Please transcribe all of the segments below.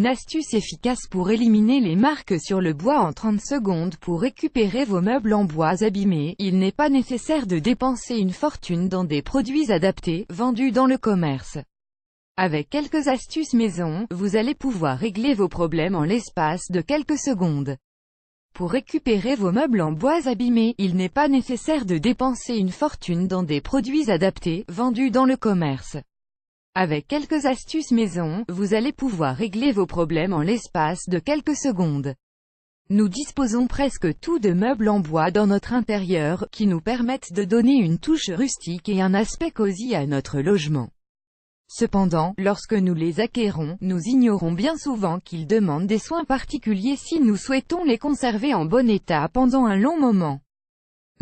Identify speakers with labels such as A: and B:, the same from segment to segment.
A: Une astuce efficace pour éliminer les marques sur le bois en 30 secondes. Pour récupérer vos meubles en bois abîmés, il n'est pas nécessaire de dépenser une fortune dans des produits adaptés, vendus dans le commerce. Avec quelques astuces maison, vous allez pouvoir régler vos problèmes en l'espace de quelques secondes. Pour récupérer vos meubles en bois abîmés, il n'est pas nécessaire de dépenser une fortune dans des produits adaptés, vendus dans le commerce. Avec quelques astuces maison, vous allez pouvoir régler vos problèmes en l'espace de quelques secondes. Nous disposons presque tout de meubles en bois dans notre intérieur, qui nous permettent de donner une touche rustique et un aspect cosy à notre logement. Cependant, lorsque nous les acquérons, nous ignorons bien souvent qu'ils demandent des soins particuliers si nous souhaitons les conserver en bon état pendant un long moment.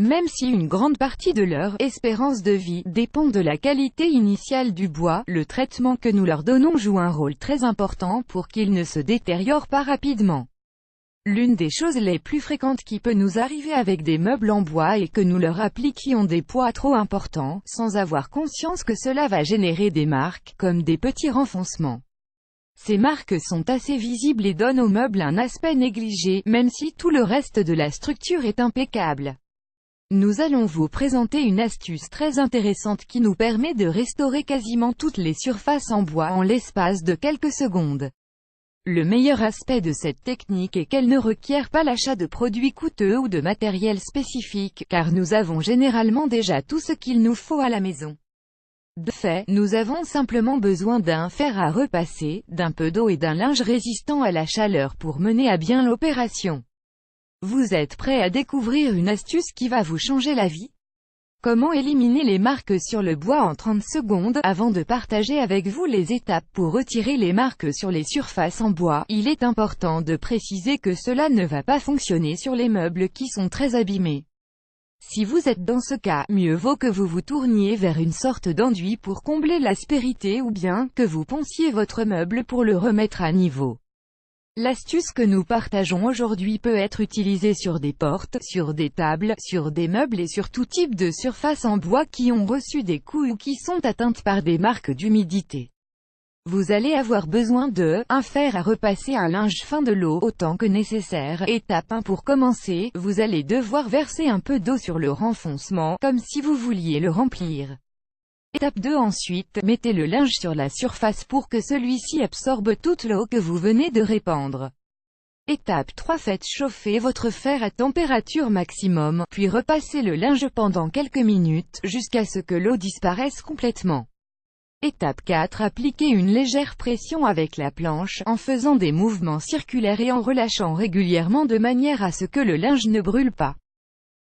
A: Même si une grande partie de leur espérance de vie dépend de la qualité initiale du bois, le traitement que nous leur donnons joue un rôle très important pour qu'ils ne se détériorent pas rapidement. L'une des choses les plus fréquentes qui peut nous arriver avec des meubles en bois est que nous leur appliquions des poids trop importants, sans avoir conscience que cela va générer des marques, comme des petits renfoncements. Ces marques sont assez visibles et donnent au meuble un aspect négligé, même si tout le reste de la structure est impeccable. Nous allons vous présenter une astuce très intéressante qui nous permet de restaurer quasiment toutes les surfaces en bois en l'espace de quelques secondes. Le meilleur aspect de cette technique est qu'elle ne requiert pas l'achat de produits coûteux ou de matériel spécifique, car nous avons généralement déjà tout ce qu'il nous faut à la maison. De fait, nous avons simplement besoin d'un fer à repasser, d'un peu d'eau et d'un linge résistant à la chaleur pour mener à bien l'opération. Vous êtes prêt à découvrir une astuce qui va vous changer la vie? Comment éliminer les marques sur le bois en 30 secondes? Avant de partager avec vous les étapes pour retirer les marques sur les surfaces en bois, il est important de préciser que cela ne va pas fonctionner sur les meubles qui sont très abîmés. Si vous êtes dans ce cas, mieux vaut que vous vous tourniez vers une sorte d'enduit pour combler l'aspérité ou bien que vous ponciez votre meuble pour le remettre à niveau. L'astuce que nous partageons aujourd'hui peut être utilisée sur des portes, sur des tables, sur des meubles et sur tout type de surface en bois qui ont reçu des coups ou qui sont atteintes par des marques d'humidité. Vous allez avoir besoin de un fer à repasser, un linge fin, de l'eau autant que nécessaire. Étape 1. Pour commencer, vous allez devoir verser un peu d'eau sur le renfoncement, comme si vous vouliez le remplir. Étape 2. Ensuite, mettez le linge sur la surface pour que celui-ci absorbe toute l'eau que vous venez de répandre. Étape 3. Faites chauffer votre fer à température maximum, puis repassez le linge pendant quelques minutes, jusqu'à ce que l'eau disparaisse complètement. Étape 4. Appliquez une légère pression avec la planche, en faisant des mouvements circulaires et en relâchant régulièrement de manière à ce que le linge ne brûle pas.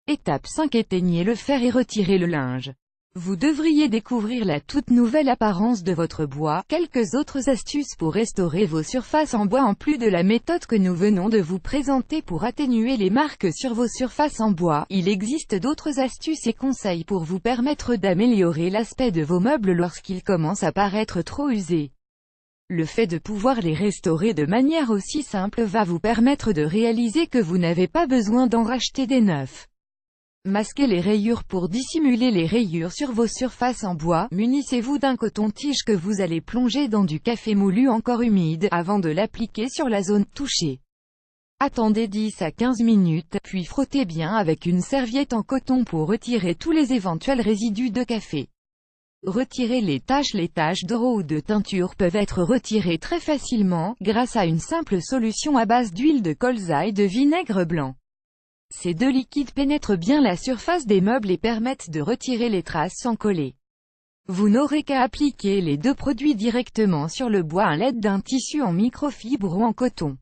A: Étape 5. Éteignez le fer et retirez le linge. Vous devriez découvrir la toute nouvelle apparence de votre bois. Quelques autres astuces pour restaurer vos surfaces en bois en plus de la méthode que nous venons de vous présenter pour atténuer les marques sur vos surfaces en bois. Il existe d'autres astuces et conseils pour vous permettre d'améliorer l'aspect de vos meubles lorsqu'ils commencent à paraître trop usés. Le fait de pouvoir les restaurer de manière aussi simple va vous permettre de réaliser que vous n'avez pas besoin d'en racheter des neufs. Masquez les rayures. Pour dissimuler les rayures sur vos surfaces en bois, munissez-vous d'un coton-tige que vous allez plonger dans du café moulu encore humide, avant de l'appliquer sur la zone touchée. Attendez 10 à 15 minutes, puis frottez bien avec une serviette en coton pour retirer tous les éventuels résidus de café. Retirez les taches. Les taches d'eau ou de teinture peuvent être retirées très facilement, grâce à une simple solution à base d'huile de colza et de vinaigre blanc. Ces deux liquides pénètrent bien la surface des meubles et permettent de retirer les traces sans coller. Vous n'aurez qu'à appliquer les deux produits directement sur le bois à l'aide d'un tissu en microfibre ou en coton.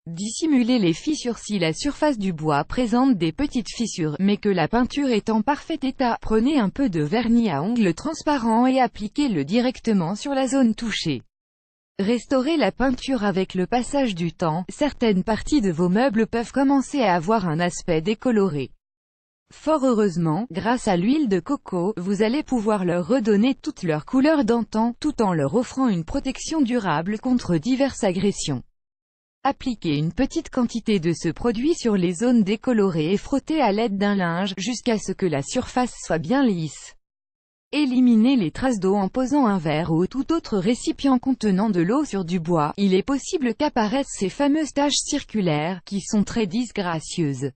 A: Dissimulez les fissures. Si la surface du bois présente des petites fissures, mais que la peinture est en parfait état, prenez un peu de vernis à ongles transparent et appliquez-le directement sur la zone touchée. Restaurez la peinture. Avec le passage du temps, certaines parties de vos meubles peuvent commencer à avoir un aspect décoloré. Fort heureusement, grâce à l'huile de coco, vous allez pouvoir leur redonner toute leur couleur d'antan, tout en leur offrant une protection durable contre diverses agressions. Appliquez une petite quantité de ce produit sur les zones décolorées et frottez à l'aide d'un linge, jusqu'à ce que la surface soit bien lisse. Éliminez les traces d'eau en posant un verre ou tout autre récipient contenant de l'eau sur du bois. Il est possible qu'apparaissent ces fameuses taches circulaires, qui sont très disgracieuses.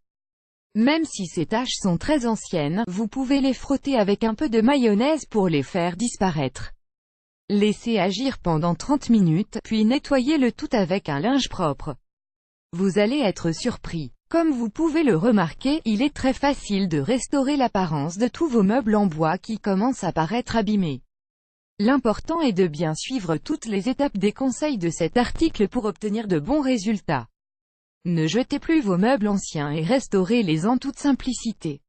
A: Même si ces taches sont très anciennes, vous pouvez les frotter avec un peu de mayonnaise pour les faire disparaître. Laissez agir pendant 30 minutes, puis nettoyez le tout avec un linge propre. Vous allez être surpris. Comme vous pouvez le remarquer, il est très facile de restaurer l'apparence de tous vos meubles en bois qui commencent à paraître abîmés. L'important est de bien suivre toutes les étapes des conseils de cet article pour obtenir de bons résultats. Ne jetez plus vos meubles anciens et restaurez-les en toute simplicité.